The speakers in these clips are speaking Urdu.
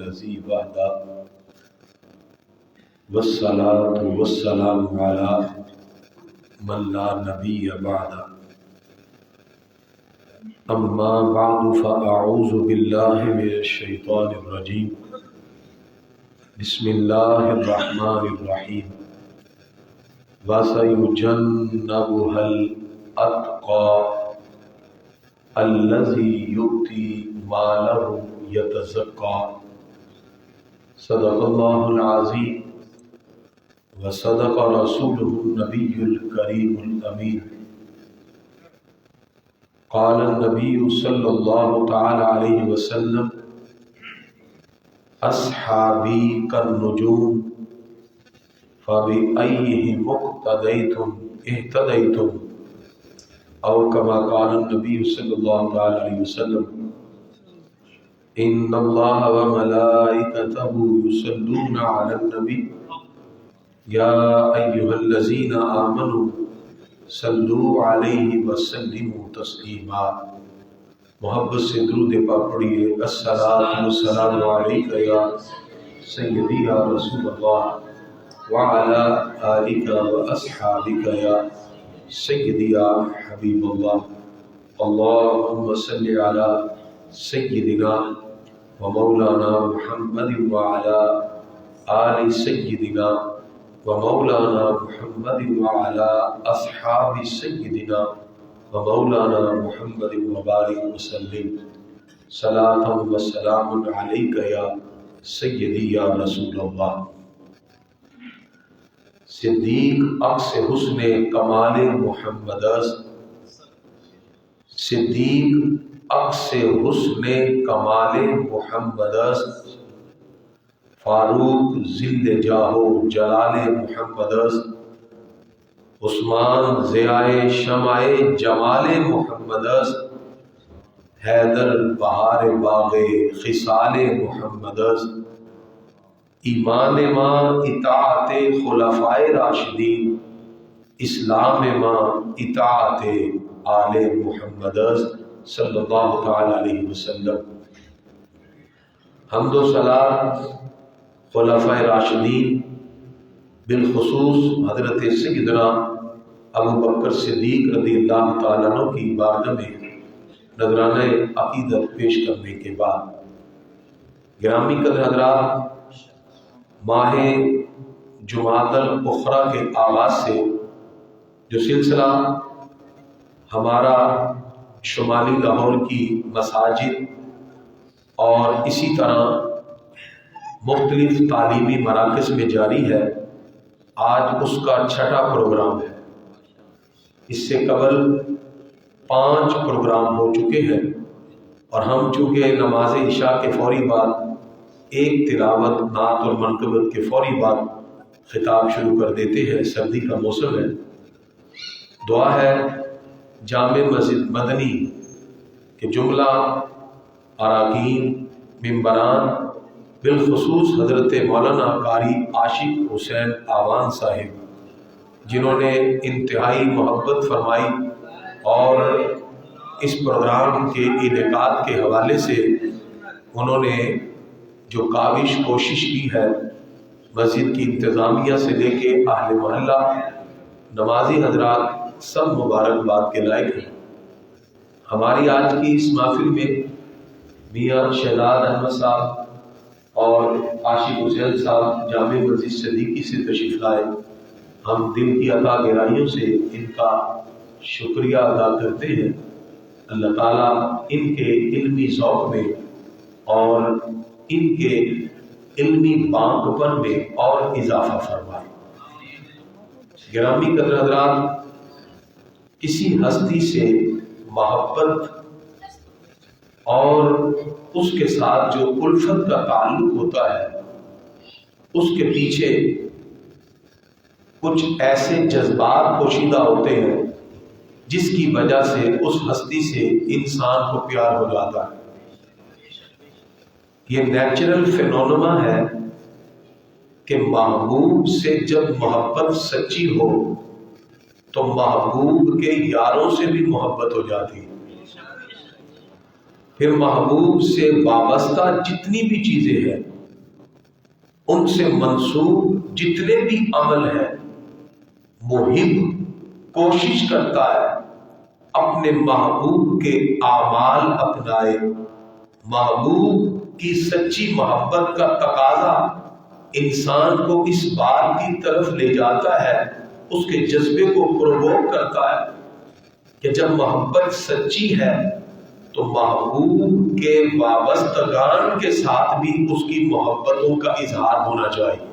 الذي وحده والصلاة والسلام على من لا نبي بعده أما بعد فأعوذ بالله من الشيطان الرجيم بسم الله الرحمن الرحيم وسيجنبها الأتقى الذي يؤتي ماله يتزكى صدق الله العظيم وصدق رسوله النبي الكريم الأمين قال النبي صلى الله تعالى عليه وسلم أصحابي كالنجوم فبأيهم اقتديتم اهتديتم أو كما قال النبي صلى الله عليه وسلم إن الله وملائكته يصلون على النبي يا أيها الذين آمنوا صلوا عليه وسلموا تسلیما۔ محبت سے درود پاک پڑھیے۔ الصلاۃ والسلام علیک یا سیدی یا رسول اللہ وعلی آلک واصحابک یا سیدی یا حبیب اللہ۔ اللہم صلی علی سیدنا ومولانا محمد وعلی آل سیدنا ومولانا محمد وعلى أصحاب سيدنا ومولانا محمد وبارك وسلم صلاة وسلام عليك يا سيدي يا رسول الله۔ صدیق عکس حسن کمال محمد است، صدیق عکس حسن کمال محمد است، فاروق ذل جاہ و جلال محمد است، عثمان ضیاء شمع جمال محمد است، حیدر بہار باغ خصال محمد است، ایمان ماں اطاعت خلفائے راشدین، اسلام ماں اطاعت آل محمد است صلی اللہ تعالی علیہ وسلم۔ حمد و صلاۃ خلفائے راشدین بالخصوص حضرت سیدنا ابو بکر صدیق رضی اللہ تعالیٰ عنہ کی بارگاہ میں نذرانہ عقیدت پیش کرنے کے بعد، گرامی قدر حضرات، ماہ جمادی الاخری کے آغاز سے جو سلسلہ ہمارا شمالی لاہور کی مساجد اور اسی طرح مختلف تعلیمی مراکز میں جاری ہے، آج اس کا 6واں پروگرام ہے۔ اس سے قبل 5 پروگرام ہو چکے ہیں، اور ہم چونکہ نماز عشاء کے فوری بعد ایک تلاوت نعت اور منقبت کے فوری بعد خطاب شروع کر دیتے ہیں، سردی کا موسم ہے۔ دعا ہے جامع مسجد مدنی کے جملہ اراکین، ممبران، بالخصوص حضرت مولانا قاری عاشق حسین آوان صاحب، جنہوں نے انتہائی محبت فرمائی اور اس پروگرام کے انعقاد کے حوالے سے انہوں نے جو کاوش کوشش کی ہے، مسجد کی انتظامیہ سے لے کے اہل محلہ، نمازی حضرات، سب مبارکباد کے لائق ہیں۔ ہماری آج کی اس محفل میں میاں شہزاد احمد صاحب اور عاشق حسین صاحب جامع مسجد صدیقی سے تشریف لائے۔ ہم دل کی عطا گہرائیوں سے ان کا شکریہ ادا کرتے ہیں۔ اللہ تعالیٰ ان کے علمی ذوق میں اور ان کے علمی بانکپن میں اور اضافہ فرمائے۔ گرامی قدر حضرات، کسی ہستی سے محبت اور اس کے ساتھ جو الفت کا تعلق ہوتا ہے، اس کے پیچھے کچھ ایسے جذبات پوشیدہ ہوتے ہیں جس کی وجہ سے اس ہستی سے انسان کو پیار ہو جاتا ہے۔ یہ نیچرل فینومینا ہے کہ محبوب سے جب محبت سچی ہو تو محبوب کے یاروں سے بھی محبت ہو جاتی ہے۔ پھر محبوب سے وابستہ جتنی بھی چیزیں ہیں ان سے منسوب جتنے بھی عمل ہیں، محب کوشش کرتا ہے اپنے محبوب کے اعمال اپنائے۔ محبوب کی سچی محبت کا تقاضا انسان کو اس بات کی طرف لے جاتا ہے، اس کے جذبے کو پرووک کرتا ہے کہ جب محبت سچی ہے تو محبوب کے وابستگان کے ساتھ بھی اس کی محبتوں کا اظہار ہونا چاہیے۔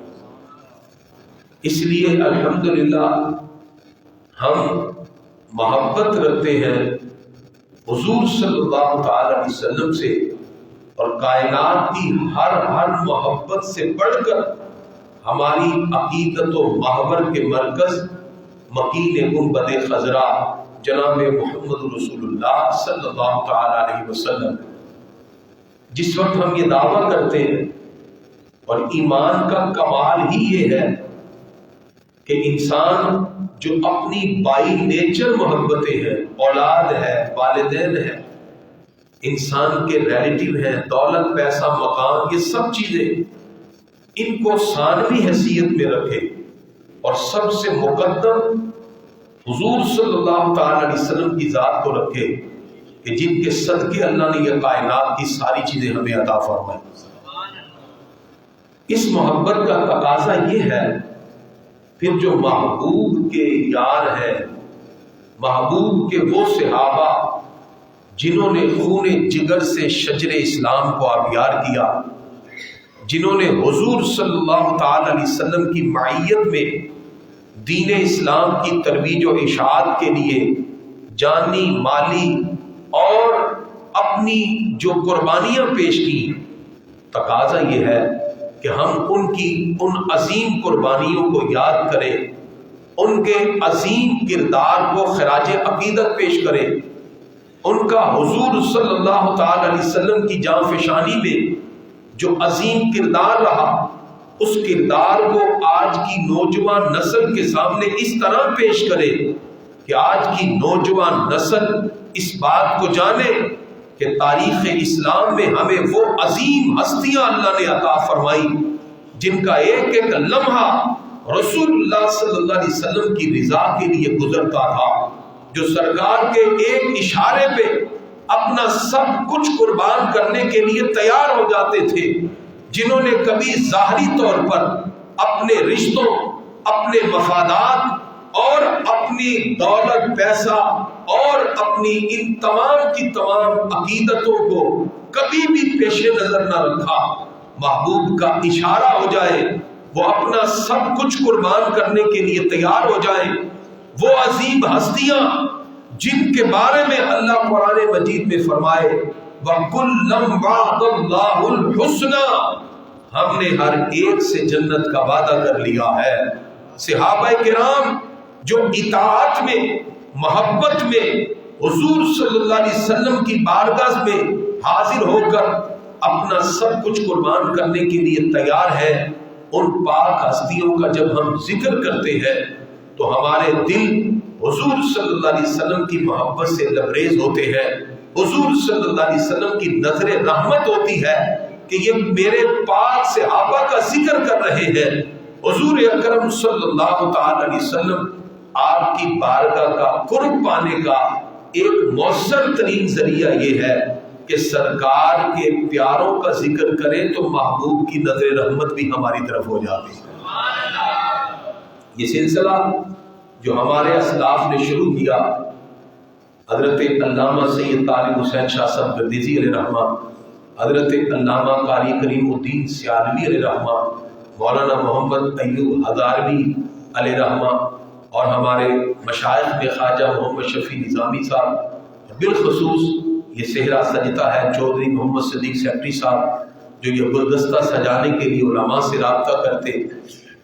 اس لیے الحمدللہ ہم محبت رکھتے ہیں حضور صلی اللہ تعالی علیہ وسلم سے، اور کائنات کی ہر محبت سے بڑھ کر ہماری عقیدت و محور کے مرکز مکین گنبد خضرا جناب محمد رسول اللہ صلی اللہ تعالی علیہ وسلم۔ جس وقت ہم یہ دعویٰ کرتے ہیں، اور ایمان کا کمال ہی یہ ہے کہ انسان جو اپنی بائی نیچر محبتیں ہیں، اولاد ہے، والدین ہے، انسان کے ریلیٹیو ہیں، دولت، پیسہ، مقام، یہ سب چیزیں، ان کو ثانوی حیثیت میں رکھے اور سب سے مقدم حضور صلی اللہ تعالی علیہ وسلم کی ذات کو رکھے کہ جن کے صدقے اللہ نے یہ کائنات کی ساری چیزیں ہمیں عطا فرمائیں۔ اس محبت کا تقاضا یہ ہے، پھر جو محبوب کے یار ہیں، محبوب کے وہ صحابہ جنہوں نے خون جگر سے شجر اسلام کو آبیار کیا، جنہوں نے حضور صلی اللہ تعالی علیہ وسلم کی معیت میں دین اسلام کی ترویج و اشاعت کے لیے جانی، مالی اور اپنی جو قربانیاں پیش کی، تقاضا یہ ہے کہ ہم ان کی ان عظیم قربانیوں کو یاد کریں، ان کے عظیم کردار کو خراج عقیدت پیش کریں، ان کا حضور صلی اللہ تعالی علیہ وسلم کی جاں فشانی میں جو عظیم کردار رہا، اس کردار کو آج کی نوجوان نسل کے سامنے اس طرح پیش کرے کہ آج کی نوجوان نسل اس بات کو جانے کہ تاریخ اسلام میں ہمیں وہ عظیم ہستیاں اللہ نے عطا فرمائی جن کا ایک ایک لمحہ رسول اللہ صلی اللہ علیہ وسلم کی رضا کے لیے گزرتا تھا، جو سرکار کے ایک اشارے پہ اپنا سب کچھ قربان کرنے کے لیے تیار ہو جاتے تھے، جنہوں نے کبھی ظاہری طور پر اپنے رشتوں، اپنے مفادات اور اپنی دولت، پیسہ اور اپنی ان تمام کی تمام عقیدتوں کو کبھی بھی پیش نظر نہ رکھا۔ محبوب کا اشارہ ہو جائے، وہ اپنا سب کچھ قربان کرنے کے لیے تیار ہو جائیں۔ وہ عظیم ہستیاں جن کے بارے میں اللہ قرآن مجید میں فرمائے وَكُلًّا وَعَدَ اللَّهُ الْحُسْنَى، ہم نے ہر ایک سے جنت کا وعدہ کر لیا ہے۔ صحابہ کرام جو اطاعت میں، محبت میں حضور صلی اللہ علیہ وسلم کی بارگاہ میں حاضر ہو کر اپنا سب کچھ قربان کرنے کے لیے تیار ہے، ان پاک ہستیوں کا جب ہم ذکر کرتے ہیں تو ہمارے دل حضور صلی اللہ علیہ وسلم کی محبت سے لبریز ہوتے ہیں، حضور صلی اللہ علیہ وسلم کی نظر رحمت ہوتی ہے کہ یہ میرے پاک صحابہ کا ذکر کر رہے ہیں۔ حضور اکرم صلی اللہ تعالی علیہ وسلم آپ کی بارگاہ کا قرب پانے کا ایک مؤثر ترین ذریعہ یہ ہے کہ سرکار کے پیاروں کا ذکر کریں تو محبوب کی نظر رحمت بھی ہماری طرف ہو جاتی ہے۔ یہ سلسلہ جو ہمارے اسلاف نے شروع کیا، حضرت علامہ سید طالب حسین شاہ صاحب گردیزی علیہ رحمہ، حضرت علامہ قاری کریم الدین سیالوی علیہ رحمہ، مولانا محمد ایوب ہزاروی علیہ رحمہ، اور ہمارے مشائخ میں خواجہ محمد شفیع نظامی صاحب، بالخصوص یہ صحرا سجتا ہے چودھری محمد صدیق سیکٹری صاحب جو یہ گلدستہ سجانے کے لیے علماء سے رابطہ کرتے۔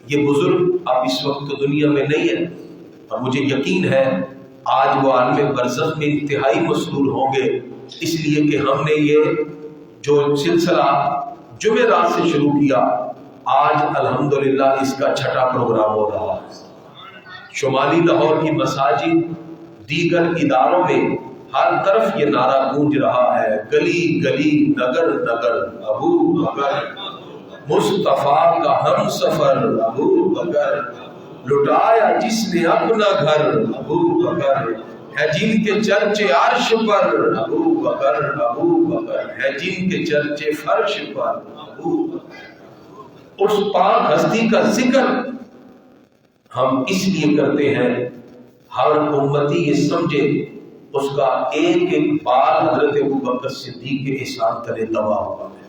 یہ بزرگ اب اس وقت تو دنیا میں نہیں ہے، اور مجھے یقین ہے آج وہ عالم برزخ میں انتہائی مسرور ہوں گے، اس لیے کہ ہم نے یہ جو سلسلہ جمعرات سے شروع کیا، آج الحمدللہ اس کا چھٹا پروگرام ہو رہا ہے۔ شمالی لاہور کی مساجد، دیگر اداروں میں ہر طرف یہ نعرہ گونج رہا ہے، گلی گلی، نگر نگر، ابو بکر مصطفیٰ کا ہم سفر ابو بکر، لٹایا جس نے اپنا گھر ابو بکر، ہے جن کے چرچے عرش پر ابو بکر، ابو بکر ہے جن کے چرچے فرش پر ابو بکر۔ اس پاک ہستی کا ذکر ہم اس لیے کرتے ہیں ہر امتی یہ سمجھے اس کا ایک ایک بال حضرت ابوبکر صدیق کے احسان تلے دبا ہوا ہے،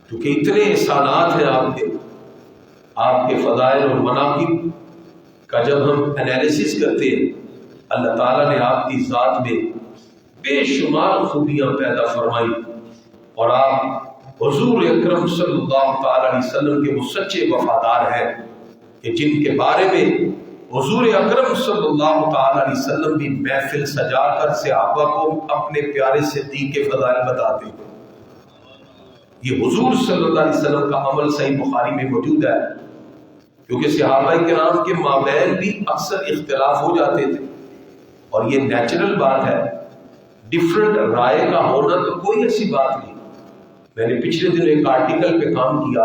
کیونکہ اتنے احسانات ہیں آپ کے فضائل اور مناقب کا جب ہم انالیسس کرتے ہیں، اللہ تعالیٰ نے آپ کی ذات میں بے شمار خوبیاں پیدا فرمائی، اور آپ حضور اکرم صلی اللہ تعالیٰ علیہ وسلم کے وہ سچے وفادار ہیں کہ جن کے بارے میں حضور اکرم صلی اللہ تعالیٰ علیہ وسلم بھی محفل سجا کر صحابہ کو اپنے پیارے صدیق کے فضائل بتاتے ہیں۔ یہ حضور صلی اللہ علیہ وسلم کا عمل صحیح بخاری میں موجود ہے، کیونکہ صحابہ کرام کے مابین بھی اکثر اختلاف ہو جاتے تھے، اور یہ نیچرل بات ہے، ڈفرنٹ رائے کا ہونا تو کوئی ایسی بات نہیں۔ میں نے پچھلے دن ایک آرٹیکل پہ کام کیا،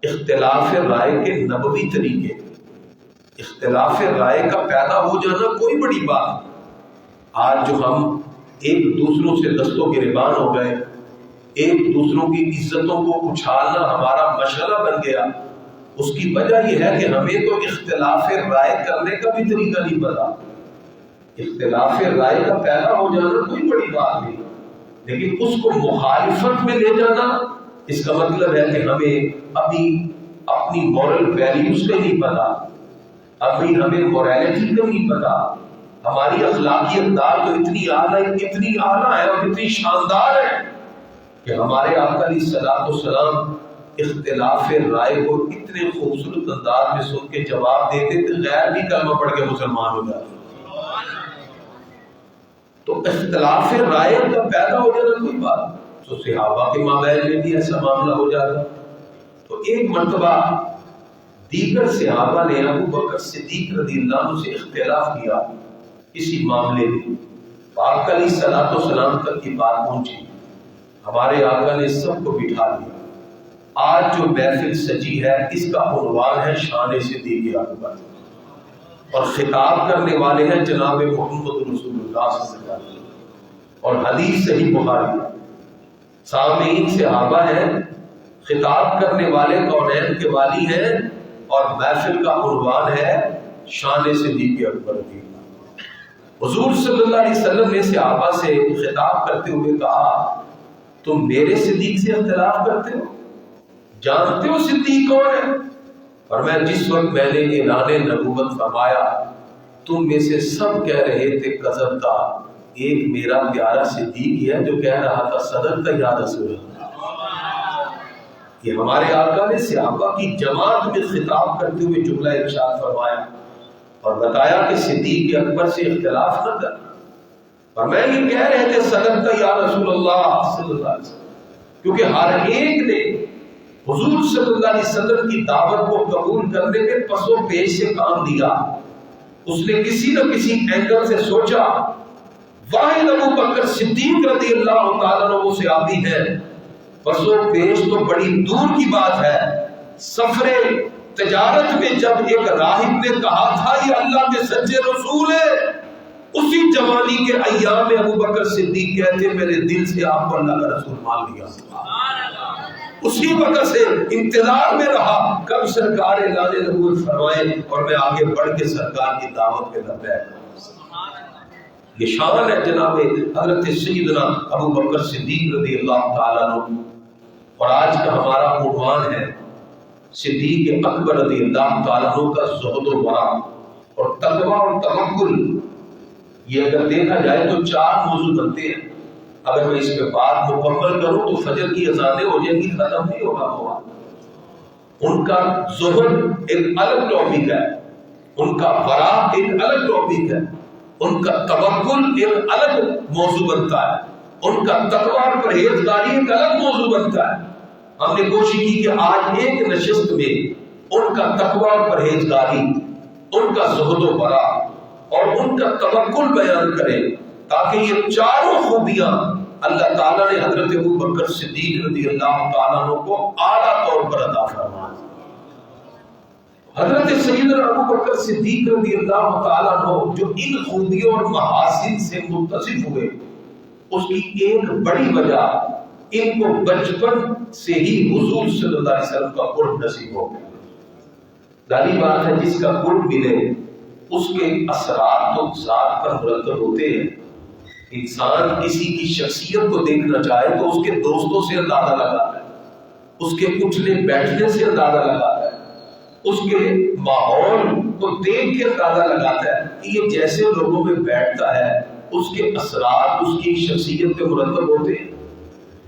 اختلاف رائے کے نبوی طریقے۔ اختلاف رائے کا پیدا ہو جانا کوئی بڑی بات نہیں۔ آج جو ہم ایک دوسروں سے دست و گریبان ہو گئے، ایک دوسروں کی عزتوں کو اچھالنا ہمارا مشغلہ بن گیا، اس کی وجہ یہ ہے کہ ہمیں تو اختلاف رائے کرنے کا بھی طریقہ نہیں پتا۔ اختلاف رائے کا پیدا ہو جانا کوئی بڑی بات نہیں، لیکن اس کو مخالفت میں لے جانا، اس کا مطلب ہے کہ ہمیں ابھی اپنی مورل ویلیوز کا نہیں پتا، ابھی ہمیں مورالٹی کا نہیں پتا، ہماری اخلاقی اقدار تو اتنی اعلیٰ ہے اور اتنی شاندار ہے کہ ہمارے آقا علیہ الصلوۃ والسلام اختلاف رائے کو اتنے خوبصورت انداز میں سن کے جواب دیتے تھے، غیر بھی کلمہ پڑھ کے مسلمان ہو جاتے۔ تو اختلاف رائے کا پیدا ہو جانا کوئی بات، تو صحابہ کے مابین میں بھی ایسا معاملہ ہو جاتا۔ تو ایک مرتبہ دیگر صحابہ نے ابو بکر صدیق رضی اللہ عنہ سے اختلاف کیا کسی معاملے میں، آقا علیہ الصلوۃ والسلام تک کی بات پہنچی، ہمارے آقا نے سب کو بٹھا دیا۔ آج جو محفل سجی ہے اس کا عنوان ہے شان صدیق اکبر، اور خطاب کرنے والے ہیں جناب محمد رسول اللہ صلی اللہ علیہ وسلم، اور حدیث صحیح بخاری، سامعین صحابہ ہیں، خطاب کرنے والے کونین کے والی ہیں، اور محفل کا عنوان ہے شان صدیق اکبر۔ حضور صلی اللہ علیہ وسلم نے صحابہ سے خطاب کرتے ہوئے کہا، تم میرے صدیق سے اختلاف کرتے ہو؟ جانتے ہو صدیق کون ہے؟ اور میں جس وقت میں نے اعلان نبوت فرمایا، تم میں سے سب کہہ رہے تھے کذب کا، ایک میرا پیارا صدیق ہے جو کہہ رہا تھا صدق کا یا رسول اللہ۔ یہ ہمارے آقا نے صحابہ کی جماعت میں خطاب کرتے ہوئے جملہ ارشاد فرمایا اور بتایا کہ صدیق اکبر سے اختلاف نہ کرنا، اور میں یہ کہہ رہے تھے صدق کا یا رسول اللہ صلی اللہ علیہ وسلم، کیونکہ ہر ایک نے حضور صلی اللہ علیہ وسلم کی دعوت کو قبول کرنے میں پس و پیش سے کام دیا۔ اس نے کسی نہ کسی اینگل سے سوچا، واحد ابو بکر صدیق رضی اللہ تعالیٰ عنہ وہ صحابی ہے، پس و پیش تو بڑی دور کی بات ہے۔ سفر تجارت میں جب ایک راہب نے کہا تھا یہ اللہ کے سچے رسول ہے، اسی جوانی کے ایام میں ابو بکر صدیق کہتے میں نے دل سے آپ کو اللہ کا رسول مان لیا، اسی وقت سے انتظار میں رہا کب سرکار اعلان نبوت فرمائے اور میں آگے بڑھ کے سرکار کی دعوت کے لبیک۔ یہ شان ہے جناب حضرت سیدنا ابو بکر صدیق رضی اللہ تعالیٰ عنہ، اور آج کا ہمارا عنوان ہے صدیق اکبر رضی اللہ تعالیٰ عنہ کا زہد و ورع اور تقوی اور توکل۔ یہ اگر دیکھا جائے تو 4 موضوع بنتے ہیں، اگر میں اس پہ بات مکمل کروں تو فجر کی اذانیں ہو جائیں گی، ختم نہیں ہوگا مواد۔ ان کا زہد ایک الگ ٹاپک ہے، ان کا ورع ایک الگ ٹاپک ہے، ان کا توکل ایک الگ موضوع بنتا ہے، ان کا تقوی اور پرہیزگاری ایک الگ موضوع بنتا ہے۔ ہم نے کوشش کی کہ آج ایک نشست میں ان کا تقوی اور پرہیزگاری، ان کا زہد و ورع اور ان کا توکل بیان کریں، تاکہ یہ 4 خوبیاں اللہ تعالیٰ نے حضرت ابو بکر صدیق رضی اللہ تعالیٰ عنہ کو اعلیٰ طور پر عطا فرمایا۔ حضرت سیدنا ابو بکر صدیق رضی اللہ تعالیٰ عنہ جو ان خوبیوں اور محاسن سے متصف ہوئے، اس کی ایک بڑی وجہ ان کو بچپن سے ہی حضور صلی اللہ علیہ وسلم کا قرب نصیب ہو گیا۔ ظاہری بات ہے جس کا قرب ملے اس کے اثرات تو ذات پر مرتب ہوتے ہیں۔ انسان کسی کی شخصیت کو دیکھنا چاہے تو اس کے دوستوں سے اندازہ لگاتا ہے، اس کے اٹھنے بیٹھنے سے اندازہ لگاتا ہے، اس کے ماحول کو دیکھ کے اندازہ لگاتا ہے کہ یہ جیسے لوگوں میں بیٹھتا ہے اس کے اثرات اس کی شخصیت پہ مرتب ہوتے ہیں۔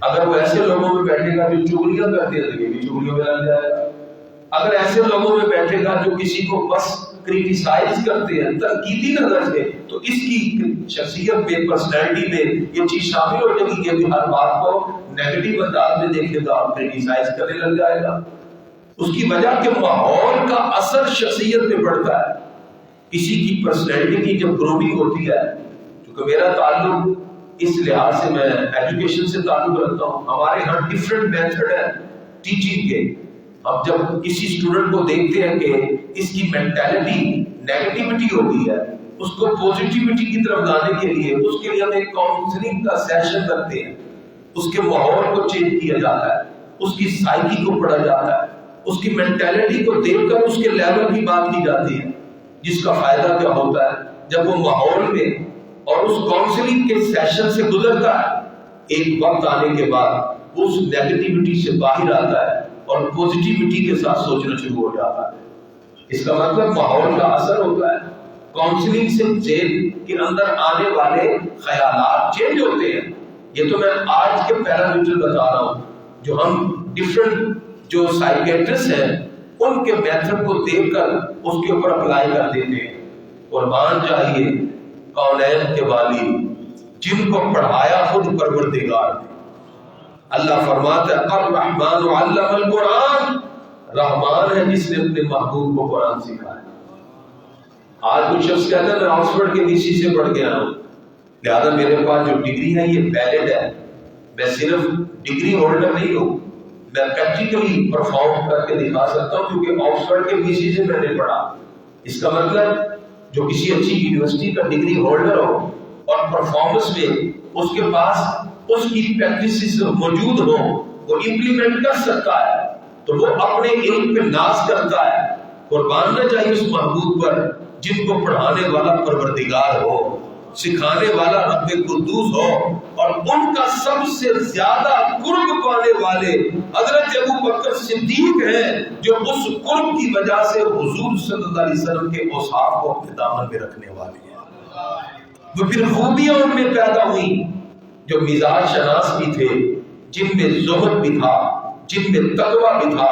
اگر وہ ایسے لوگوں میں بیٹھے گا جو چغلیاں کرتے ہیں تو یہ بھی چغلیوں میں لگ جائے گا۔ اگر ایسے لوگوں میں بیٹھے گا جو کسی کو بس کریٹیسائز کرتے ہیں تنقیدی نظر سے، تو اس کی شخصیت میں، پرسنالٹی میں یہ چیز شامل ہو جائے گی کہ ہر بات کو نیگیٹو انداز میں دیکھے گا اور کریٹیسائز کرنے لگ جائے گا۔ اس کی وجہ کہ ماحول کا اثر شخصیت پہ پڑتا ہے۔ کسی کی پرسنالٹی کی جب گرومنگ ہوتی ہے، کیونکہ میرا تعلق اس لحاظ سے، میں ایجوکیشن سے تعلق رکھتا ہوں، ہمارے ہاں ڈیفرنٹ میتھڈ ہے ٹیچنگ کے۔ اب جب کسی اسٹوڈنٹ کو دیکھتے ہیں کہ اس کی مینٹالٹی نیگیٹیوٹی ہوتی ہے، اس کو پوزیٹیوٹی کی طرف لانے کے لیے اس کے لیے ہم ایک کاؤنسلنگ کا سیشن رکھتے ہیں۔ اس کے ماحول کو چینج کیا جاتا ہے، اس کی سائیکی کو پڑھا جاتا ہے، اس کی مینٹالٹی کو دیکھ کر اس کے لیول کی بات کی جاتی ہے۔ جس کا فائدہ کیا ہوتا ہے جب وہ ماحول میں اور اس کاؤنسلنگ کے سیشن سے گزرتا ہے، ایک وقت آنے کے بعد اس نیگیٹیوٹی سے باہر آتا ہے اور پوزیٹیوٹی کے ساتھ سوچنا شروع ہو جاتا ہے۔ اس کا مطلب ماحول کا اثر ہوتا ہے۔ کاؤنسلنگ سے ذہن کے اندر آنے والے خیالات چینج ہوتے ہیں۔ یہ تو میں آج کے پیرامیٹر بتا رہا ہوں جو ہم ڈفرنٹ جو سائیکیٹرسٹ ہیں ان کے میتھڈ کو دیکھ کر اس کے اوپر اپلائی کر دیتے ہیں۔ قربان چاہیے کونین کے والی جن کو پڑھایا خود پروردگار نے۔ اللہ فرماتا ہے الرحمن علم القرآن، رحمان ہے جس نے اپنے محبوب کو قرآن سکھایا۔ آج کچھ شخص کہتا ہے میں آکسفورڈ کے وی سی سے پڑھ کے آیا ہوں، لہذا میرے پاس جو ڈگری ہے یہ ویلڈ ہے، میں صرف ڈگری ہولڈر نہیں ہوں، میں پریکٹیکلی پرفارم کر کے دکھا سکتا ہوں کیونکہ آکسفورڈ کے وی سی سے میں نے پڑھا۔ اس کا مطلب جو کسی اچھی یونیورسٹی کا ڈگری ہولڈر ہو اور پرفارمنس میں اس کے پاس اس کی پریکٹسز موجود ہو، وہ امپلیمنٹ کر سکتا ہے، تو وہ اپنے علم پہ ناز کرتا ہے۔ قربان نہ جائے اس محبوب پر جن کو پڑھانے والا پروردگار ہو، سکھانے والا رب قدوس ہو، اور ان کا سب سے زیادہ قرب پانے والے حضرت ابو بکر صدیق ہیں جو اس قرب کی وجہ سے حضور صلی اللہ علیہ وسلم کے اوصاف کو اپنے دامن میں رکھنے والے ہیں۔ وہ پھر خوبیاں ان میں پیدا ہوئی جو مزاج شناس بھی تھے، جن میں زہد بھی تھا، جن میں تقوی بھی تھا،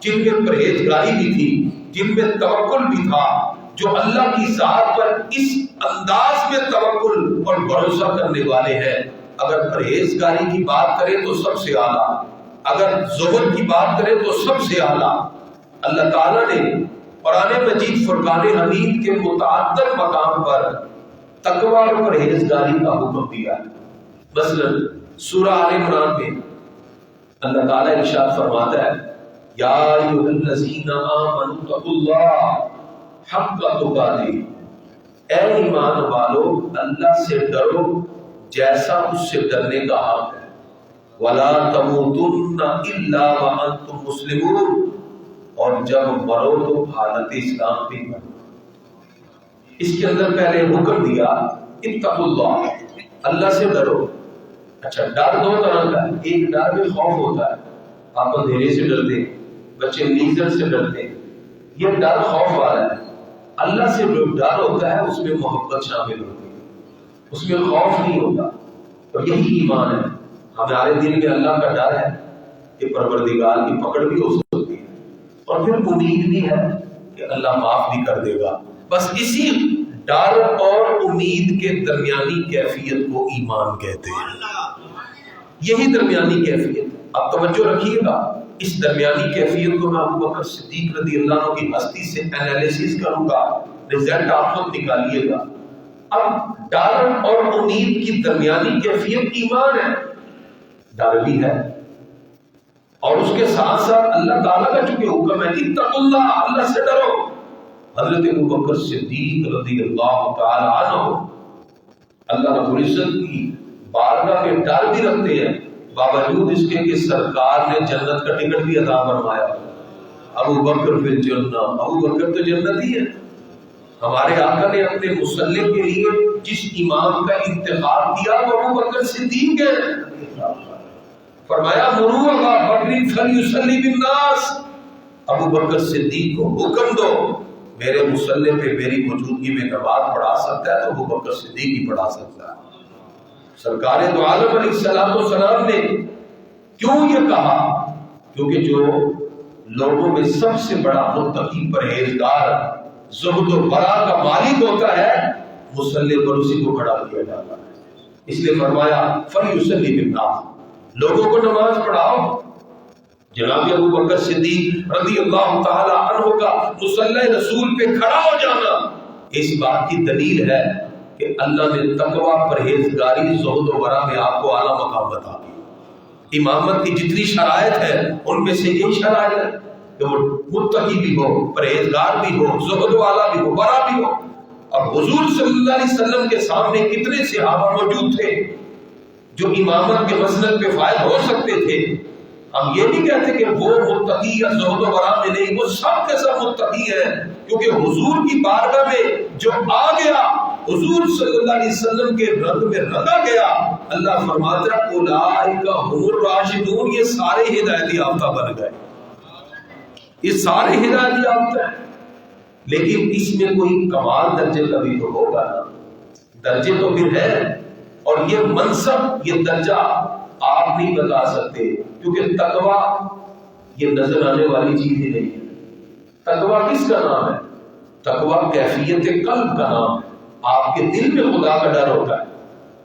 جن میں پرہیزگاری بھی تھی، جن میں توکل بھی تھا، جو اللہ کی ذات پر اس انداز میں توکل اور بھروسہ کرنے والے ہیں۔ اگر پرہیزگاری کی بات کریں تو سب سے اعلیٰ، اگر زہد کی بات کریں تو سب سے اعلیٰ۔ اللہ تعالیٰ نے قرآن مجید فرقان حمید کے متعدد مقام پر تقوی اور پرہیزگاری کا حکم دیا ہے۔ مثلا سورہ آل عمران میں اللہ تعالیٰ ارشاد فرماتا ہے یا ایھا الذین آمنوا اتقوا اللہ حق تقاته، اے ایمان والو اللہ سے ڈرو جیسا اس سے ڈرنے کا حق ہے، ولا تموتن الا وانتم مسلمون، اور جب مرو تو حالت اسلام بھی مرو۔ اس کے اندر پہلے حکم دیا اتقوا اللہ، اللہ سے ڈرو۔ اچھا ڈر دو طرح کا ہے، ایک ڈر میں خوف ہوتا ہے، آپ اندھیرے سے ڈرتے ہیں، بچے لیزر سے ڈرتے ہیں، یہ ڈر خوف والا ہے۔ اللہ سے جو ڈر ہوتا ہے اس میں محبت شامل ہوتی ہے، اس میں خوف نہیں ہوتا، اور یہی ایمان ہے۔ ہمارے دل میں اللہ کا ڈر ہے کہ پروردگار کی پکڑ بھی ہو سکتی ہے، اور پھر امید بھی ہے کہ اللہ معاف بھی کر دے گا۔ بس اسی ڈر اور امید کے درمیانی کیفیت کو ایمان کہتے ہیں، یہی درمیانی کیفیت۔ اب توجہ رکھیے گا، اس درمیانی کیفیت کو میں ابو بکر صدیق رضی اللہ عنہ کی ہستی سے انالیسس کروں گا، رزلٹ آپ خود نکالیے گا۔ اب ڈر اور امید کی درمیانی کیفیت ایمان ہے۔ ڈر بھی ہے، اور اس کے ساتھ ساتھ اللہ تعالیٰ کا چونکہ حکم ہے اتقوا اللہ، اللہ سے ڈرو۔ حضرت ابوبکر صدیق رضی اللہ تعالی عنہ اللہ رب العزت کی بارگاہ میں ڈر بھی رکھتے ہیں، باوجود اس کے کہ سرکار نے جنت کا ٹکٹ بھی عطا فرمایا۔ ابوبکر فی الجنہ، ابوبکر تو جنت ہی ہے۔ ہمارے آقا نے اپنے مصلی کے لیے جس امام کا انتخاب کیا وہ ابوبکر صدیق ہے۔ فرمایا مروا ابا بکر فلیصلی بالناس، ابوبکر صدیق کو حکم دو میرے مصلی پہ میری موجودگی میں نماز پڑھا سکتا ہے تو ابوبکر صدیق ہی پڑھا سکتا ہے۔ سرکار دو عالم علیہ الصلوۃ والسلام نے کیوں یہ کہا؟ کیونکہ جو لوگوں میں سب سے بڑا متقی پرہیزگار زہد و ورع کا مالک ہوتا ہے، مصلی پر اسی کو کھڑا کیا جاتا ہے۔ اس لیے فرمایا فلیصلی بالناس، لوگوں کو نماز پڑھاؤ۔ جناب ابوبکر صدیق رضی اللہ تعالی عنہ کا مصلی رسول پہ کھڑا ہو جانا اس بات کی دلیل ہے کہ اللہ نے تقوی، پرہیزگاری، زہد و ورع میں آپ کو اعلیٰ مقام بتا دیا۔ امامت کی جتنی شرائط ہے ان میں سے یہی شرائط ہے کہ وہ متقی بھی ہو، پرہیزگار بھی ہو، زہد والا بھی ہو، ورع بھی ہو۔ اب حضور صلی اللہ علیہ وسلم کے سامنے کتنے صحابہ موجود تھے جو امامت کے مسند پہ فائز ہو سکتے تھے۔ ہم یہ نہیں کہتے کہ وہ متقی یا زہد و ورع میں نہیں، وہ سب کے سب متقی ہیں، کیونکہ حضور کی بارگاہ میں جو آ گیا، حضور صلی اللہ علیہ وسلم کے رنگ میں رنگا گیا، اللہ فرماتا ہے اولئک هم الراشدون، یہ سارے ہدایت یافتہ بن گئے، یہ سارے ہدایت یافتہ ہیں۔ لیکن اس میں کوئی کمال درجے کا بھی تو ہوگا نا، درجے تو پھر ہے، اور یہ منصب، یہ درجہ آپ نہیں بتا سکتے، کیونکہ تقویٰ یہ نظر آنے والی چیز ہی نہیں ہے۔ تقویٰ کس کا نام ہے؟ تقویٰ کیفیت قلب کا نام ہے۔ آپ کے دل میں خدا کا ڈر ہوتا ہے،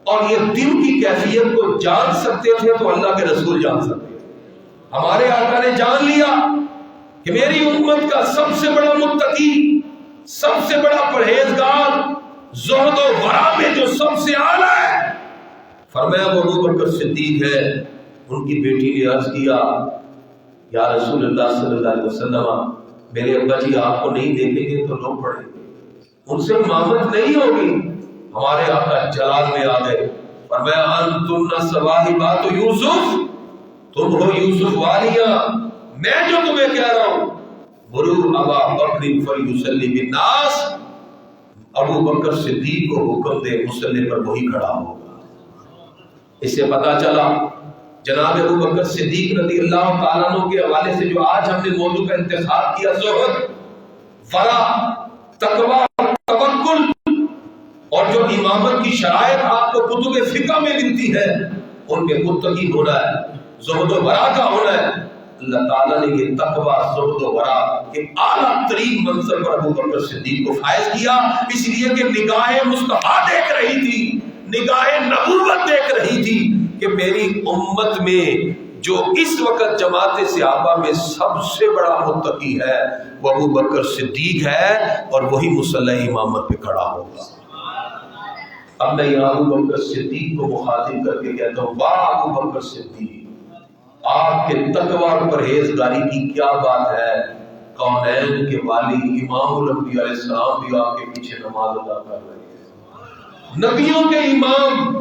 اور یہ دل کی کیفیت کو جان سکتے تھے تو اللہ کے رسول جان سکتے تھے۔ ہمارے آقا نے جان لیا کہ میری امت کا سب سے بڑا متقی، سب سے بڑا پرہیزگار، زہد و ورع میں جو سب سے اعلیٰ ہے، فرمایا وہ ابوبکر صدیق ہے۔ ان کی بیٹی نے عرض کیا یا رسول اللہ صلی اللہ علیہ وسلم، میرے ابا جی آپ کو نہیں دیکھیں گے تو لوگ پڑھیں گے، ان سے امامت نہیں ہوگی۔ ہمارے آقا جلال میں آ گئے، فرمایا انتن صواحبات یوسف، تم ہو یوسف والیاں، میں جو تمہیں کہہ رہا ہوں مروا ابا بکر فلیصلی بالناس، ابو بکر صدیق کو حکم دے مصلی پر وہی کھڑا ہوگا۔ اس سے پتا چلا جناب ابو بکر صدیق رضی اللہ تعالیٰ عنہ کے حوالے سے جو آج ہم نے موضوع کا انتخاب کیا، زہد، ورع، تقوی، توکل، اور جو امامت کی شرائط آپ کو کتب فقہ میں ملتی ہے ان میں متقی ہونا ہے، زہد و ورع کا ہونا ہے۔ اللہ تعالیٰ نے یہ تقوی، زہد و ورع کے اعلیٰ ترین منصب پر ابو بکر صدیق کو فائز کیا، اس لیے کہ نگاہ مصطفیٰ دیکھ رہی تھی، نگاہ نبوت دیکھ رہی تھی کہ میری امت میں جو اس وقت جماعت صحابہ میں سب سے بڑا متقی ہے وہ ابو بکر صدیق ہے، اور وہی مصلی امامت پہ کھڑا ہوگا۔ اب میں یہاں ابو بکر صدیق کو مخاطب کر کے کہتا ہوں، واہ ابو بکر صدیق، آپ کے تقوی اور پرہیزگاری کی کیا بات ہے۔ کونین کے والی امام الانبیاء علیہ السلام بھی آپ کے پیچھے نماز ادا کر رہے ہیں، نبیوں کے امام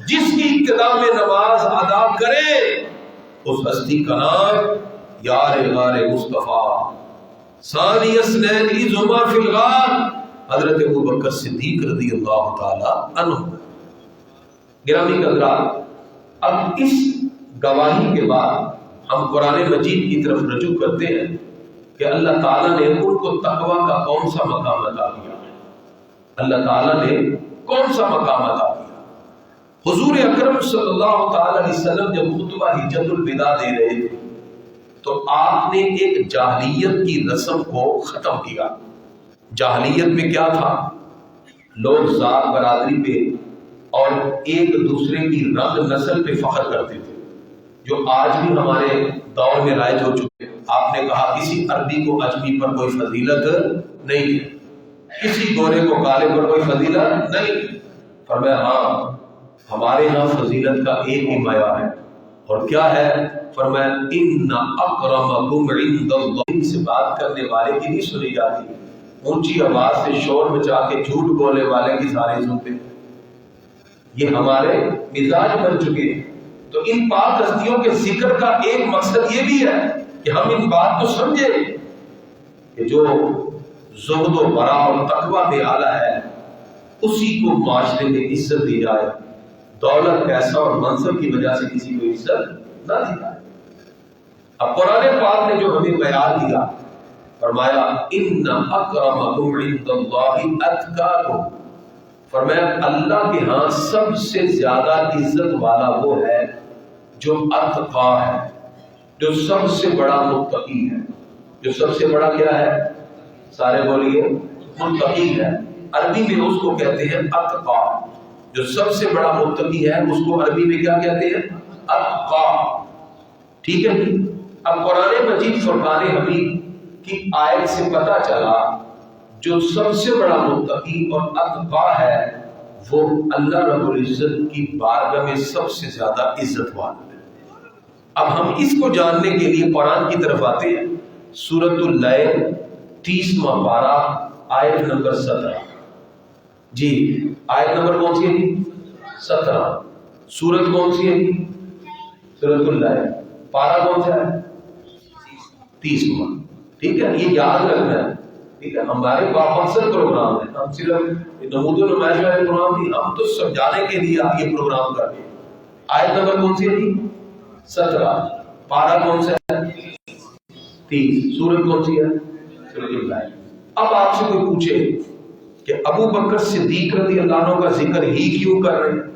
جس کی ابتدا میں نماز ادا کرے اس ہستی کا نام یار غار مصطفیٰ ثانی اثنین اذ ہما فی الغار، حضرت ابو بکر صدیق رضی اللہ تعالی عنہ۔ گرامی حضرات، اب اس گواہی کے بعد ہم قرآن مجید کی طرف رجوع کرتے ہیں کہ اللہ تعالیٰ نے ان کو تقوی کا کون سا مقام عطا کیا، اللہ تعالیٰ نے کون سا مقام عطا کیا۔ حضور اکرم صلی اللہ تعالی علیہ وسلم جب خطبہ حجۃ الوداع دے رہے تھے تو آپ نے ایک جاہلیت کی رسم کو ختم کیا۔ جاہلیت میں کیا تھا؟ لوگ ذات برادری پہ اور ایک دوسرے کی رنگ نسل پہ فخر کرتے تھے، جو آج بھی ہمارے دور میں رائج ہو چکے۔ آپ نے کہا کسی عربی کو عجمی پر کوئی فضیلت نہیں ہے، کسی گورے کو کالے پر کوئی فضیلت نہیں۔ فرمایا ہاں، ہمارے ہاں فضیلت کا ایک ہی معیار ہے، اور کیا ہے؟ فرمایا ان اکرمکم عند اللہ، سے بات کرنے والے کی نہیں سنی جاتی، اونچی آواز سے شور مچا کے جھوٹ بولنے والے کی ساری سنتے ہیں۔ یہ ہمارے مزاج بن چکے ہیں۔ تو ان پاک ہستیوں کے ذکر کا ایک مقصد یہ بھی ہے کہ ہم ان بات کو سمجھیں کہ جو زہد و ورع اور تقوی میں اعلیٰ ہے اسی کو معاشرے میں عزت دی جائے، دولت پیسہ اور منصب کی وجہ سے کسی کو عزت نہ دی جائے۔ اب قرآن پاک نے جو ہمیں معیار دیا، فرمایا ان اکرمکم عند اللہ اتقاکم، فرمایا اللہ کے ہاں سب سے زیادہ عزت والا وہ ہے جو اتقا ہے، جو سب سے بڑا متقی ہے۔ جو سب سے بڑا کیا ہے؟ سارے بولیے، متقی ہے۔ عربی میں اس کو کہتے ہیں اتقا۔ جو سب سے بڑا متقی ہے اس کو عربی میں کیا کہتے ہیں؟ اتقا۔ ٹھیک ہے جی؟ اب قرآن مجید فرقان حمید کی آیت سے پتہ چلا جو سب سے بڑا متقی اور اتقا ہے وہ اللہ رب العزت کی بارگاہ میں سب سے زیادہ عزت والا ہے۔ اب ہم اس کو جاننے کے لیے قرآن کی طرف آتے ہیں۔ سورۃ اللیل 30واں پارہ آیت نمبر 17۔ جی آیت نمبر کون سی ہے جی؟ 17۔ سورت کون سی ہے جی؟ سورۃ اللیل۔ پارہ کون سا ہے؟ 30واں۔ ٹھیک ہے، یہ یاد رکھنا ہے۔ ٹھیک ہے، ہمارے بامقصد پروگرام ہے، ہم صرف نمود و نمائش والے پروگرام نہیں، ہم تو سمجھانے کے لیے آپ یہ پروگرام کر رہے ہیں۔ آیت نمبر کون سی ہے جی؟ 17۔ پارہ کون سا ہے؟ 30۔ سورت کون سی ہے؟ سورۃ اللیل۔ اب آپ سے کوئی پوچھے کہ ابو بکر صدیق رضی اللہ عنہ کا ذکر ہی کیوں کر رہے ہیں؟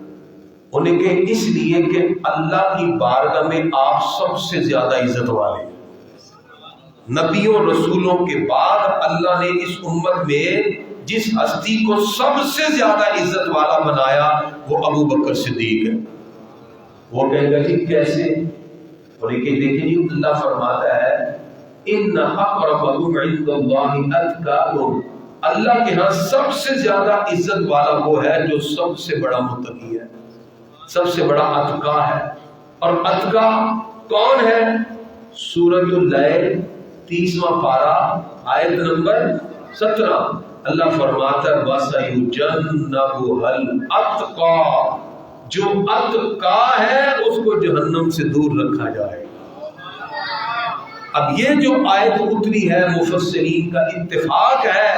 انہیں کہ اس لیے کہ اللہ کی بارگاہ میں آپ سب سے زیادہ عزت والے ہیں۔ نبیوں رسولوں کے بعد اللہ نے اس امت میں جس ہستی کو سب سے زیادہ عزت والا بنایا وہ ابو بکر صدیق ہے۔ وہ کہے گا جی کیسے؟ اور یہ دیکھیں جی اللہ فرماتا ہے ان اکرمکم عند اللہ اتقاکم، اللہ کے ہاں سب سے زیادہ عزت والا وہ ہے جو سب سے بڑا متقی ہے، سب سے بڑا اتقا ہے۔ اور اتقا کون ہے؟ سورۃ اللیل 30واں پارہ آیت نمبر 17۔ اللہ فرماتا ہے وَسَيُجَنَّبُهَا الْأَتْقَى، جو اتقا ہے اس کو جہنم سے دور رکھا جائے گا۔ اب یہ جو آیت اتری ہے مفسرین کا اتفاق ہے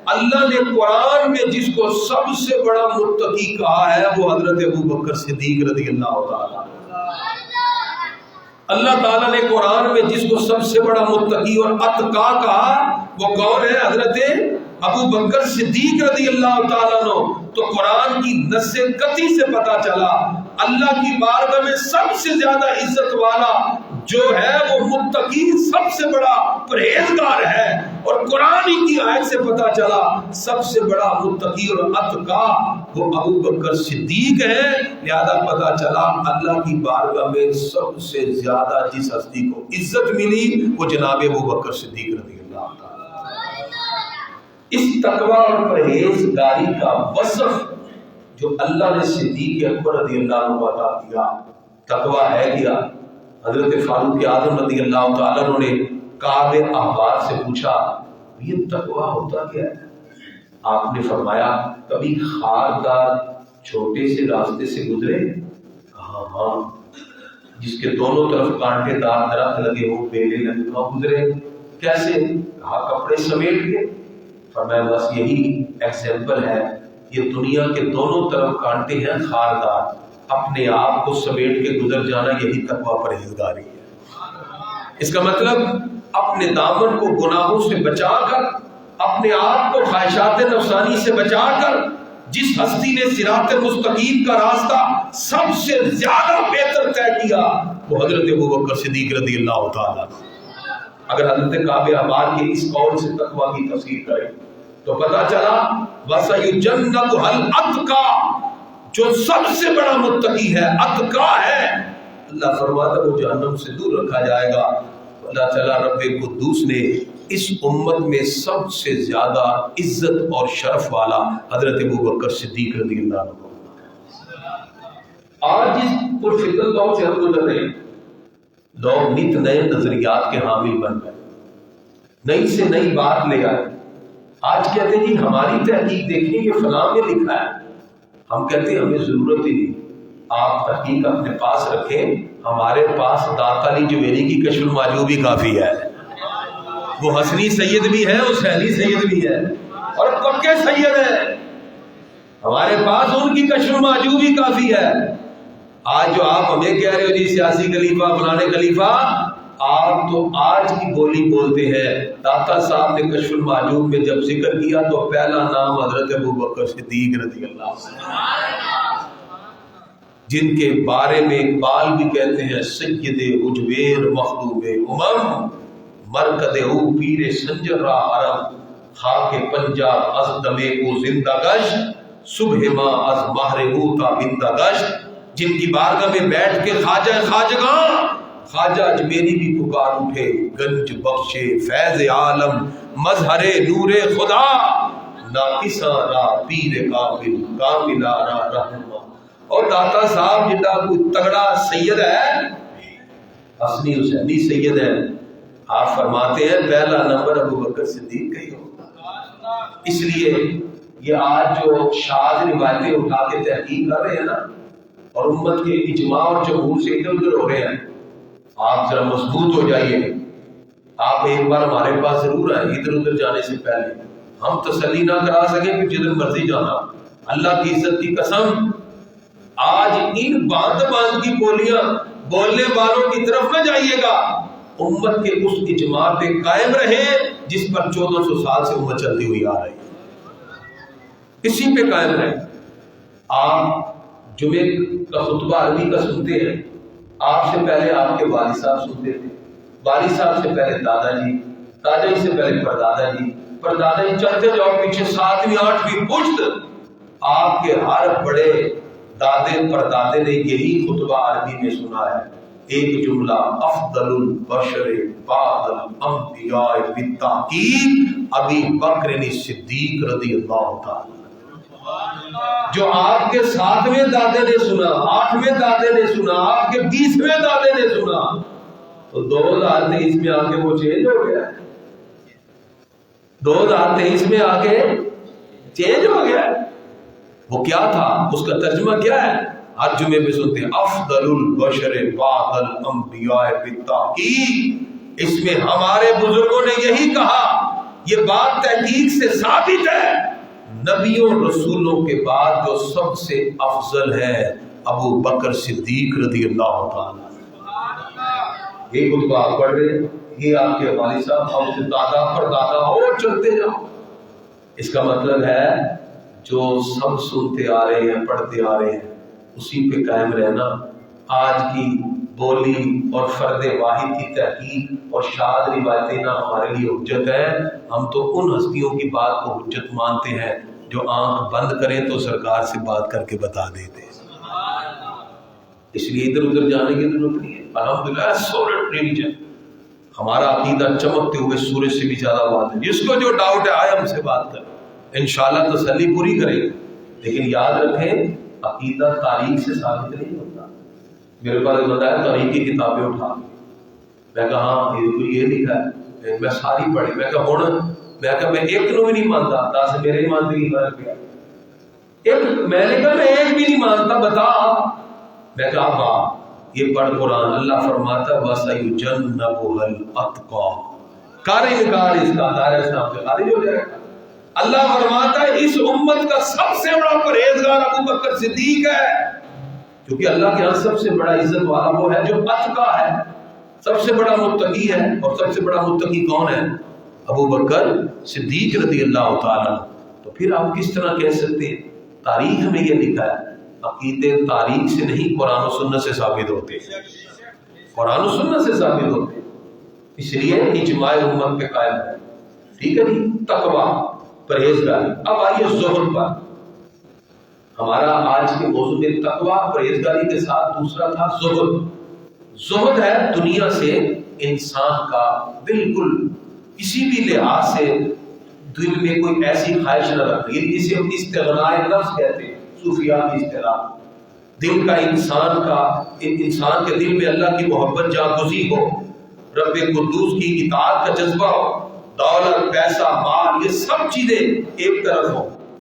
اللہ نے قرآن میں جس کو سب سے بڑا متقی کہا ہے وہ حضرت ابو بکر صدیق رضی اللہ تعالیٰ۔ اللہ تعالیٰ نے قرآن میں جس کو سب سے بڑا متقی اور اتقا کہا وہ کون ہے؟ حضرت ابو بکر صدیق رضی اللہ تعالیٰ عنہ۔ تو قرآن کی نص قطعی سے پتا چلا اللہ کی بارگاہ میں سب سے زیادہ عزت والا جو ہے وہ متقی سب سے بڑا پرہیزگار ہے، اور قرآن کی آیت سے پتا چلا سب سے بڑا متقی اور اتقا وہ ابو بکر صدیق ہے۔ لہذا پتا چلا اللہ کی بارگاہ میں سب سے زیادہ جس ہستی کو عزت ملی وہ جناب ابو بکر صدیق رضی اللہ تعالیٰ۔ اس تقوی اور پرہیزگاری کا وصف جو اللہ نے صدیق اکبر رضی اللہ عنہ کو عطا کیا، تقوی ہے کیا؟ حضرت فاروق اعظم رضی اللہ تعالیٰ عنہ نے کعب احبار سے پوچھا یہ تقوی ہوتا کیا ہے؟ آپ نے فرمایا کبھی خاردار چھوٹے سے راستے سے گزرے؟ کہا ہاں۔ جس کے دونوں طرف کانٹے دار درخت لگے ہو، بیلے لگے ہو، گزرے؟ کیسے؟ کہا کپڑے سمیٹ کے۔ فرمایا بس یہی ایگزامپل ہے، یہ دنیا کے دونوں طرف کانٹے ہیں خاردار، اپنے آپ کو سمیٹ کے گزر جانا یہی تقوی پرہیزگاری ہے۔ اس کا مطلب اپنے دامن کو گناہوں سے بچا کر، اپنے آپ کو خواہشات نفسانی سے بچا کر جس ہستی نے صراط مستقیم کا راستہ سب سے زیادہ بہتر طے کیا وہ حضرت ابو بکر صدیق رضی اللہ تعالیٰ۔ اگر حضرت کعب احبار کے اس قول سے تقوی کی تفسیر کریں تو پتا چلا وَسَيُجَنَّبُهَا الْأَتْقَى، جو سب سے بڑا متقی ہے، اتقا ہے، اللہ فرماتا وہ جہنم سے دور رکھا جائے گا۔ اللہ تعالیٰ رب قدوس نے اس امت میں سب سے زیادہ عزت اور شرف والا حضرت ابو بکر صدیق رضی اللہ عنہ۔ آج اس پرفتن دور سے ہم گزر رہے ہیں، لوگ نت نئے نظریات کے حامل بن گئے، نئی سے نئی بات لے آئے۔ آج کہتے ہیں جی ہماری تحقیق دیکھیں یہ فلاں میں لکھا ہے، ہم کہتے ہیں ہمیں ضرورت ہی نہیں، آپ تحقیق اپنے پاس رکھیں، ہمارے پاس داتا علی جویری کی کشف المعجوب بھی کافی ہے، وہ حسنی سید بھی ہے، حسینی سید بھی ہے اور پکے سید ہے، ہمارے پاس ان کی کشف المعجوب بھی کافی ہے۔ آج جو آپ ہمیں کہہ رہے ہو جی سیاسی خلیفہ فلانے خلیفہ، آپ تو آج کی بولی بولتے ہیں۔ داتا صاحب نے کشف المعجوب میں جب ذکر کیا تو پہلا نام حضرت ابوبکر صدیق رضی اللہ عنہ، جن کے بارے میں اقبال بھی کہتے ہیں سید اجبیر مخدوم امم، مرکد او پیر سنجر را حرم، خاک پنجاب از دمے کو زندہ گشت، صبح ماں از مہر او تا بندہ گشت، جن کی بارگاہ میں بیٹھ کے خواجہ خواجگاں خواجہ اجمیری بھی پکار اٹھے، گنج بخش فیض عالم مظہر نور خدا، ناقصاں را پیر کامل کاملہ را رہنما۔ اور داتا صاحب جتنا کوئی تگڑا سید ہے، حسنی حسینی سید ہے، آپ فرماتے ہیں پہلا نمبر ابوبکر صدیق کا ہی ہوگا۔ اس لیے یہ آج جو شاذ روایتیں اٹھا کے تحقیق کر رہے ہیں نا، اور امت کے اجماع اور جمہور سے ادھر ادھر ہو رہے ہیں، آپ ذرا مضبوط ہو جائیے۔ آپ ایک بار ہمارے پاس ضرور آئیں، ادھر ادھر جانے سے پہلے ہم تسلی نہ کرا سکیں کہ جدھر مرضی جانا، اللہ کی عزت کی قسم آج ان باندھ باندھ کی بولیاں بولنے والوں کی طرف نہ جائیے گا، امت کے اس اجماع پہ قائم رہیں جس پر 1400 سال سے امت چلتی ہوئی آ رہی ہے، اسی پہ قائم رہیں۔ آپ جمعے کا خطبہ عربی کا سنتے ہیں، آپ سے پہلے آپ کے والد صاحب سنتے تھے، والد صاحب سے پہلے دادا جی، دادا جی سے پہلے پردادا جی، پردادا جی چلتے جاؤ پیچھے 7ویں 8ویں پشت، آپ کے ہر بڑے دادے پردادے نے یہی خطبہ عربی میں سنا ہے۔ ایک جملہ افضل البشر بعد الانبیاء بالتحقیق ابی بکر صدیق رضی اللہ تعالی، جو آپ کے 7ویں دادے نے سنا، 8ویں دادے نے سنا، آپ کے 20ویں دادے نے سنا، تو 2023 میں آ کے وہ چینج ہو گیا، 2023 میں آ کے چینج ہو گیا۔ وہ کیا تھا، اس کا ترجمہ کیا ہے؟ ہر جمعے میں سنتے ہیں افضل البشر بعد الانبیاء بالتحقیق، اس میں ہمارے بزرگوں نے یہی کہا، یہ بات تحقیق سے ثابت ہے، نبیوں رسولوں کے بعد جو سب سے افضل ہے ابو بکر صدیق رضی اللہ تعالیٰ۔ یہ خطبہ آپ پڑھ رہے ہیں، یہ آپ کے والد صاحب اور دادا پر دادا اور چلتے جاؤ، اس کا مطلب ہے جو سب سنتے آ رہے ہیں پڑھتے آ رہے ہیں اسی پہ قائم رہنا۔ آج کی بولی اور فرد واحد کی تحقیق اور شاذ روایتیں نہ ہمارے لیے حجت ہے، ہم تو ان ہستیوں کی بات کو حجت مانتے ہیں جو آنکھ بند کریں تو سرکار سے بات کر کے بتا دیتے ہیں، اس لیے ادھر ادھر جانے کی ضرورت نہیں ہے۔ الحمدللہ سولڈ ریلیجن، ہمارا عقیدہ چمکتے ہوئے سورج سے بھی زیادہ بات ہے، جس کو جو ڈاؤٹ ہے آئے ہم سے بات کریں، انشاءاللہ تسلی پوری کریں گے، لیکن یاد رکھیں عقیدہ تاریخ سے ثابت نہیں ہوتا۔ میرے پاس بتایا تاریخ کی کتابیں اٹھا، میں کہا ہاں یہ لکھا ہے، میں ساری پڑھی، میں کہا ہوں، میں ایک کو بھی نہیں مانتا، 10 میرے ہی مانتے کی فرق کیا، ایک میں نے کہا میں ایک بھی نہیں مانتا، بتا، میں کہا ہاں یہ پڑھ قرآن، اللہ فرماتا وَسَيُجَنَّبُهَا الْأَتْقَى، کر انکار اس کا دائرہ اسلام سے خارج ہو جائے گا۔ اللہ فرماتا ہے اس امت کا سب سے بڑا پرہیزگار ابو بکر صدیق ہے، کیونکہ اللہ کے ہاں سب سے بڑا عزت والا وہ ہے جو اتقا ہے، سب سے بڑا متقی ہے، اور سب سے بڑا متقی کون ہے؟ ابو بکر صدیق رضی اللہ تعالیٰ۔ تو پھر آپ کس طرح کہہ سکتے ہیں تاریخ میں یہ لکھا ہے؟ عقیدے تاریخ سے نہیں قرآن و سنت سے ثابت ہوتے، قرآن و سنت سے ثابت ہوتے، اس لیے اجماع امت پہ قائم ہے۔ ٹھیک ہے جی، تقویٰ پرہیزگاری۔ اب آئیے زہد پر، ہمارا آج کے موضوع میں تقویٰ پرہیزگاری کے ساتھ دوسرا تھا زہد۔ زہد ہے دنیا سے انسان کا بالکل کسی بھی لحاظ سے دل میں کوئی ایسی خواہش نہ رکھنا، یہ جسے ہم استغناء نفس کہتے ہیں، صوفیاء کی اصطلاح، دل کا انسان کے دل میں اللہ کی محبت جاگزی ہو، رب قدوس کی اطاعت کا جذبہ ہو، دولت، پیسہ، مال، یہ سب چیزیں ایک طرف ہوں،